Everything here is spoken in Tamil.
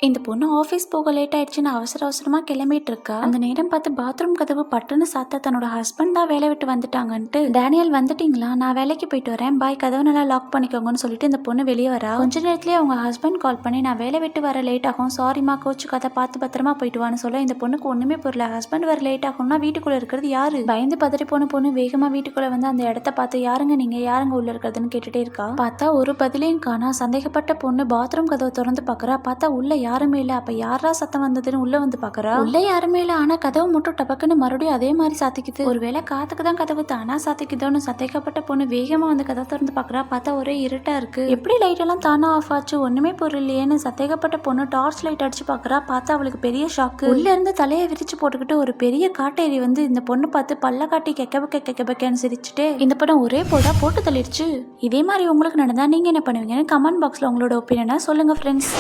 இந்த பொண்ணு ஆஃபீஸ் போக லேட் ஆயிடுச்சுன்னு அவசரமா கிளம்பிட்டு இருக்கா. அந்த நேரம் பார்த்து பாத்ரூம் கதவு பட்டுன்னு சாத்த தன்னோட ஹஸ்பண்ட் தான் வேலை விட்டு வந்துட்டாங்கன்ட்டு, டேனியல் வந்துட்டீங்களா, நான் வேலைக்கு போயிட்டு வரேன், பாய், கதவு நல்லா லாக் பண்ணிக்கோங்கன்னு சொல்லிட்டு இந்த பொண்ணு வெளியே வரா. கொஞ்ச நேரத்திலேயே அவங்க ஹஸ்பண்ட் கால் பண்ணி, நான் வேலை விட்டு வர லேட் ஆகும், சாரிமா, கோச்சு கதை, பார்த்து பத்திரமா போயிட்டு வான்னு சொல்ல இந்த பொண்ணுக்கு ஒண்ணுமே புரியல. ஹஸ்பண்ட் வர லேட் ஆகும்னா வீட்டுக்குள்ள இருக்கிறது யாரு? பயந்து பதறி போன பொண்ணு வேகமா வீட்டுக்குள்ள வந்து அந்த இடத்த பார்த்து, யாருங்க நீங்க, யாருங்க உள்ள இருக்கிறதுன்னு கேட்டுட்டே இருக்கா. பார்த்தா ஒரு பதிலையும் காணா. சந்தேகப்பட்ட பொண்ணு பாத்ரூம் கதவை திறந்து பாக்குறா. பார்த்தா உள்ள யாருமே இல்ல. அப்ப யாரா சத்தம் வந்ததுன்னு உள்ள வந்து பாக்குறா. உள்ள யாருமே இல்ல. ஆனா கதவு மட்டும் டபக்குன்னு மறுபடியும் அதே மாதிரி சாத்திக்குது. ஒருவேளை காத்துக்கு தான் கதவு தானா சாத்திக்குதோன்னு சந்தேகப்பட்ட பொண்ணு வேகமா வந்து கதவை திறந்து பாக்குறா. பார்த்தா ஒரே இருட்டா இருக்கு. எப்படி லைட் எல்லாம் தானா ஆஃப் ஆச்சு, ஒண்ணுமே புரியலையேன்னு சந்தேகப்பட்ட பொண்ணு டார்ச் லைட் அடிச்சு பாக்குறா. பார்த்தா அவளுக்கு பெரிய ஷாக்கு. உள்ள இருந்து தலையை விரிச்சு போட்டுக்கிட்டு ஒரு பெரிய காட்டேரி வந்து இந்த பொண்ணு பார்த்து பல்ல காட்டி கெக்கன்னு சிரிச்சுட்டு இந்த படம் ஒரே போடா போட்டு தள்ளிடுச்சு. இதே மாதிரி உங்களுக்கு நடந்தா நீங்க என்ன பண்ணுவீங்கன்னு கமெண்ட் பாக்ஸ்ல உங்களோட ஒப்பீனியனை சொல்லுங்க ஃப்ரெண்ட்ஸ்.